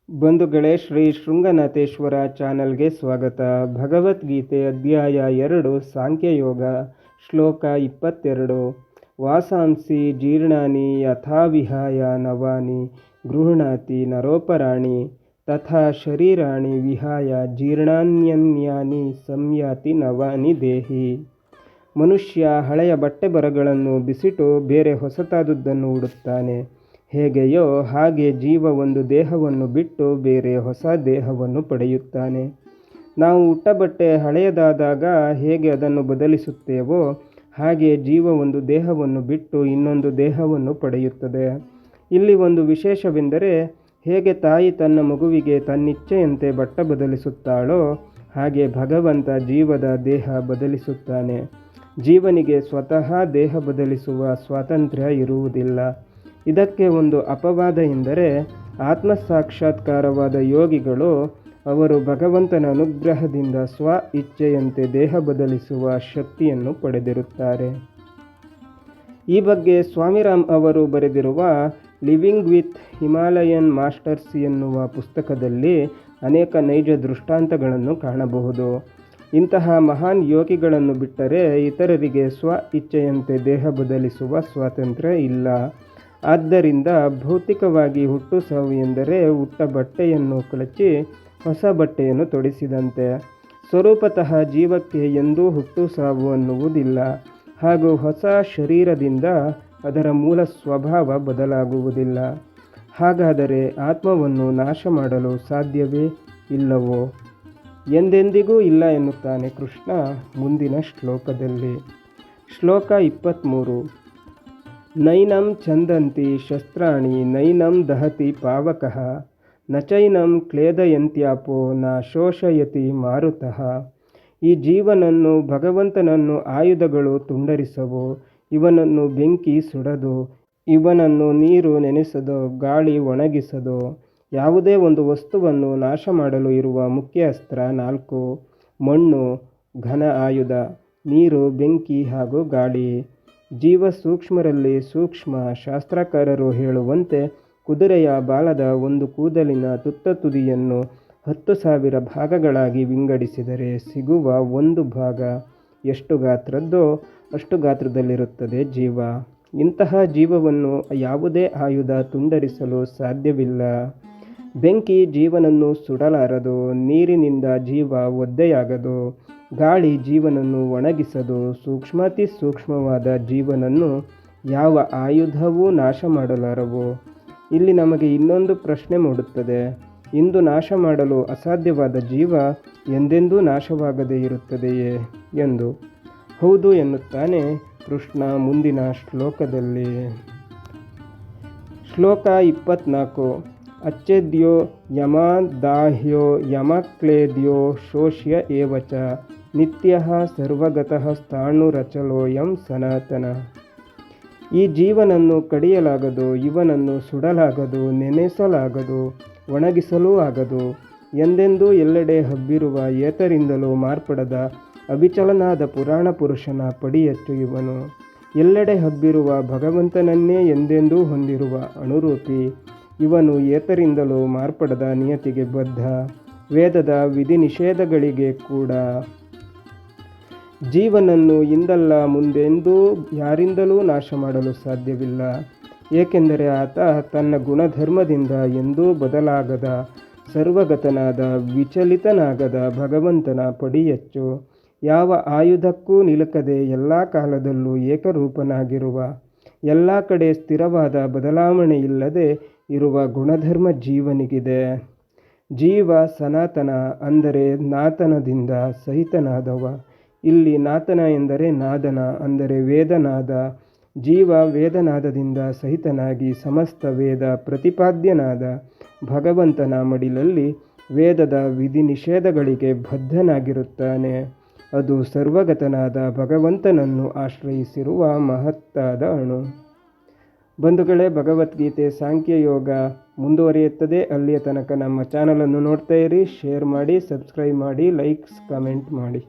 ಬಂಧುಗಳೇ, ಶ್ರೀ ಶೃಂಗನಾಥೇಶ್ವರ ಚಾನಲ್ಗೆ ಸ್ವಾಗತ. ಭಗವದ್ಗೀತೆ ಅಧ್ಯಾಯ 2 ಸಾಂಖ್ಯಯೋಗ ಶ್ಲೋಕ 22. ವಾಸಾಂಸಿ ಜೀರ್ಣಾನಿ ಯಥಾವಿಹಾಯ ನವಾನಿ ಗೃಹಣಾತಿ ನರೋಪರಾಣಿ ತಥಾ ಶರೀರಾಣಿ ವಿಹಾಯ ಜೀರ್ಣಾನ್ಯನ್ಯಾನಿ ಸಂಯಾತಿ ನವಾನಿ ದೇಹಿ. ಮನುಷ್ಯ ಹಳೆಯ ಬಟ್ಟೆ ಬರಗಳನ್ನು ಬಿಸಿಟು ಬೇರೆ ಹೊಸತಾದುದನ್ನು ಉಡುತ್ತಾನೆ. ಹೇಗೆಯೋ ಹಾಗೆ ಜೀವ ಒಂದು ದೇಹವನ್ನು ಬಿಟ್ಟು ಬೇರೆ ಹೊಸ ದೇಹವನ್ನು ಪಡೆಯುತ್ತಾನೆ. ನಾವು ಉಟ್ಟ ಬಟ್ಟೆ ಹಳೆಯದಾದಾಗ ಹೇಗೆ ಅದನ್ನು ಬದಲಿಸುತ್ತೇವೋ ಹಾಗೆ ಜೀವ ಒಂದು ದೇಹವನ್ನು ಬಿಟ್ಟು ಇನ್ನೊಂದು ದೇಹವನ್ನು ಪಡೆಯುತ್ತದೆ. ಇಲ್ಲಿ ಒಂದು ವಿಶೇಷವೆಂದರೆ, ಹೇಗೆ ತಾಯಿ ತನ್ನ ಮಗುವಿಗೆ ತನ್ನಿಚ್ಛೆಯಂತೆ ಬಟ್ಟೆ ಬದಲಿಸುತ್ತಾಳೋ ಹಾಗೆ ಭಗವಂತ ಜೀವದ ದೇಹ ಬದಲಿಸುತ್ತಾನೆ. ಜೀವನಿಗೆ ಸ್ವತಃ ದೇಹ ಬದಲಿಸುವ ಸ್ವಾತಂತ್ರ್ಯ ಇರುವುದಿಲ್ಲ. ಇದಕ್ಕೆ ಒಂದು ಅಪವಾದ ಎಂದರೆ, ಆತ್ಮಸಾಕ್ಷಾತ್ಕಾರವಾದ ಯೋಗಿಗಳು ಅವರು ಭಗವಂತನ ಅನುಗ್ರಹದಿಂದ ಸ್ವ ಇಚ್ಛೆಯಂತೆ ದೇಹ ಬದಲಿಸುವ ಶಕ್ತಿಯನ್ನು ಪಡೆದಿರುತ್ತಾರೆ. ಈ ಬಗ್ಗೆ ಸ್ವಾಮಿರಾಮ್ ಅವರು ಬರೆದಿರುವ ಲಿವಿಂಗ್ ವಿತ್ ಹಿಮಾಲಯನ್ ಮಾಸ್ಟರ್ಸ್ ಎನ್ನುವ ಪುಸ್ತಕದಲ್ಲಿ ಅನೇಕ ನೈಜ ದೃಷ್ಟಾಂತಗಳನ್ನು ಕಾಣಬಹುದು. ಇಂತಹ ಮಹಾನ್ ಯೋಗಿಗಳನ್ನು ಬಿಟ್ಟರೆ ಇತರರಿಗೆ ಸ್ವ ಇಚ್ಛೆಯಂತೆ ದೇಹ ಬದಲಿಸುವ ಸ್ವಾತಂತ್ರ್ಯ ಇಲ್ಲ. ಆದ್ದರಿಂದ ಭೌತಿಕವಾಗಿ ಹುಟ್ಟು ಸಾವು ಎಂದರೆ ಉಟ್ಟ ಬಟ್ಟೆಯನ್ನು ಕಳಚಿ ಹೊಸ ಬಟ್ಟೆಯನ್ನು ತೊಡಿಸಿದಂತೆ. ಸ್ವರೂಪತಃ ಜೀವಕ್ಕೆ ಎಂದೂ ಹುಟ್ಟು ಸಾವು ಅನ್ನುವುದಿಲ್ಲ. ಹಾಗೂ ಹೊಸ ಶರೀರದಿಂದ ಅದರ ಮೂಲ ಸ್ವಭಾವ ಬದಲಾಗುವುದಿಲ್ಲ. ಹಾಗಾದರೆ ಆತ್ಮವನ್ನು ನಾಶ ಮಾಡಲು ಸಾಧ್ಯವೇ ಇಲ್ಲವೋ? ಎಂದೆಂದಿಗೂ ಇಲ್ಲ ಎನ್ನುತ್ತಾನೆ ಕೃಷ್ಣ ಮುಂದಿನ ಶ್ಲೋಕದಲ್ಲಿ. ಶ್ಲೋಕ 23. ನೈನಂ ಛಂದಂತಿ ಶಸ್ತ್ರಾಣಿ ನೈನಂ ದಹತಿ ಪಾವಕಃ ನ ಚೈನಂ ಕ್ಲೇದಯಂತ್ಯಾಪೋ ನ ಶೋಷಯತಿ ಮಾರುತಃ. ಈ ಜೀವನನ್ನು ಭಗವಂತನನ್ನು ಆಯುಧಗಳು ತುಂಡರಿಸವು, ಇವನನ್ನು ಬೆಂಕಿ ಸುಡದು, ಇವನನ್ನು ನೀರು ನೆನೆಸದು, ಗಾಳಿ ಒಣಗಿಸದು. ಯಾವುದೇ ಒಂದು ವಸ್ತುವನ್ನು ನಾಶ ಮಾಡಲು ಇರುವ ಮುಖ್ಯ ಅಸ್ತ್ರ 4: ಮಣ್ಣು ಘನ ಆಯುಧ, ನೀರು ಬೆಂಕಿ ಹಾಗೂ ಗಾಳಿ. ಜೀವ ಸೂಕ್ಷ್ಮರಲ್ಲಿ ಸೂಕ್ಷ್ಮ. ಶಾಸ್ತ್ರಕಾರರು ಹೇಳುವಂತೆ ಕುದುರೆಯ ಬಾಲದ ಒಂದು ಕೂದಲಿನ ತುತ್ತ ತುದಿಯನ್ನು 10,000 ಭಾಗಗಳಾಗಿ ವಿಂಗಡಿಸಿದರೆ ಸಿಗುವ ಒಂದು ಭಾಗ ಎಷ್ಟು ಗಾತ್ರದ್ದೋ ಅಷ್ಟು ಗಾತ್ರದಲ್ಲಿರುತ್ತದೆ ಜೀವ. ಇಂತಹ ಜೀವವನ್ನು ಯಾವುದೇ ಆಯುಧ ತುಂಡರಿಸಲು ಸಾಧ್ಯವಿಲ್ಲ. ಬೆಂಕಿ ಜೀವನನ್ನು ಸುಡಲಾರದು, ನೀರಿನಿಂದ ಜೀವ ಒದ್ದೆಯಾಗದು, ಗಾಳಿ ಜೀವನನ್ನು ಒಣಗಿಸದು, ಸೂಕ್ಷ್ಮಾತಿ ಸೂಕ್ಷ್ಮವಾದ ಜೀವನನ್ನು ಯಾವ ಆಯುಧವೂ ನಾಶ ಮಾಡಲಾರವು. ಇಲ್ಲಿ ನಮಗೆ ಇನ್ನೊಂದು ಪ್ರಶ್ನೆ ಮೂಡುತ್ತದೆ, ಇಂದು ನಾಶ ಮಾಡಲು ಅಸಾಧ್ಯವಾದ ಜೀವ ಎಂದೆಂದೂ ನಾಶವಾಗದೇ ಇರುತ್ತದೆಯೇ ಎಂದು. ಹೌದು ಎನ್ನುತ್ತಾನೆ ಕೃಷ್ಣ ಮುಂದಿನ ಶ್ಲೋಕದಲ್ಲಿ. ಶ್ಲೋಕ 24. ಅಚ್ಛೇದ್ಯೋ ಯಮದಾಹ್ಯೋ ಯಮಕ್ಲೇದ್ಯೋ ಶೋಷ್ಯ ಏವಚ ನಿತ್ಯಃ ಸರ್ವಗತಃ ಸ್ಥಾಣುರಚಲೋಯಂ ಸನಾತನ. ಈ ಜೀವನನ್ನು ಕಡಿಯಲಾಗದು, ಇವನನ್ನು ಸುಡಲಾಗದು, ನೆನೆಸಲಾಗದು, ಒಣಗಿಸಲೂ ಆಗದು. ಎಂದೆಂದೂ ಎಲ್ಲೆಡೆ ಹಬ್ಬಿರುವ ಏತರಿಂದಲೂ ಮಾರ್ಪಡದ ಅವಿಚಲನಾದ ಪುರಾಣ ಪುರುಷನ ಪಡಿಯಚ್ಚು ಇವನು. ಎಲ್ಲೆಡೆ ಹಬ್ಬಿರುವ ಭಗವಂತನನ್ನೇ ಎಂದೆಂದೂ ಹೊಂದಿರುವ ಅನುರೂಪಿ ಇವನು. ಏತರಿಂದಲೂ ಮಾರ್ಪಡದ ನಿಯತಿಗೆ ಬದ್ಧ, ವೇದದ ವಿಧಿ ನಿಷೇಧಗಳಿಗೆ ಕೂಡ. ಜೀವನನ್ನು ಇಂದಲ್ಲ ಮುಂದೆಂದೂ ಯಾರಿಂದಲೂ ನಾಶ ಮಾಡಲು ಸಾಧ್ಯವಿಲ್ಲ. ಏಕೆಂದರೆ ಆತ ತನ್ನ ಗುಣಧರ್ಮದಿಂದ ಎಂದೂ ಬದಲಾಗದ ಸರ್ವಗತನಾದ ವಿಚಲಿತನಾಗದ ಭಗವಂತನ ಪಡಿಯಚ್ಚು. ಯಾವ ಆಯುಧಕ್ಕೂ ನಿಲುಕದೆ ಎಲ್ಲ ಕಾಲದಲ್ಲೂ ಏಕರೂಪನಾಗಿರುವ, ಎಲ್ಲ ಕಡೆ ಸ್ಥಿರವಾದ ಬದಲಾವಣೆಯಿಲ್ಲದೆ ಇರುವ ಗುಣಧರ್ಮ ಜೀವನಿಗಿದೆ. ಜೀವ ಸನಾತನ ಅಂದರೆ ನಾತನದಿಂದ ಸಹಿತನಾದವ. ಇಲ್ಲಿ ನಾತನ ಎಂದರೆ ನಾದನ ಅಂದರೆ ವೇದನಾದ. ಜೀವ ವೇದನಾದದಿಂದ ಸಹಿತನಾಗಿ ಸಮಸ್ತ ವೇದ ಪ್ರತಿಪಾದ್ಯನಾದ ಭಗವಂತನ ಮಡಿಲಲ್ಲಿ ವೇದದ ವಿಧಿ ನಿಷೇಧಗಳಿಗೆ ಬದ್ಧನಾಗಿರುತ್ತಾನೆ. ಅದು ಸರ್ವಗತನಾದ ಭಗವಂತನನ್ನು ಆಶ್ರಯಿಸಿರುವ ಮಹತ್ತಾದ ಅಣು. ಬಂಧುಗಳೇ, ಭಗವದ್ಗೀತೆ ಸಾಂಖ್ಯಯೋಗ ಮುಂದುವರಿಯುತ್ತದೆ. ಅಲ್ಲಿಯ ತನಕ ನಮ್ಮ ಚಾನಲನ್ನು ನೋಡ್ತಾ ಇರಿ, ಶೇರ್ ಮಾಡಿ, ಸಬ್ಸ್ಕ್ರೈಬ್ ಮಾಡಿ, ಲೈಕ್ಸ್ ಕಮೆಂಟ್ ಮಾಡಿ.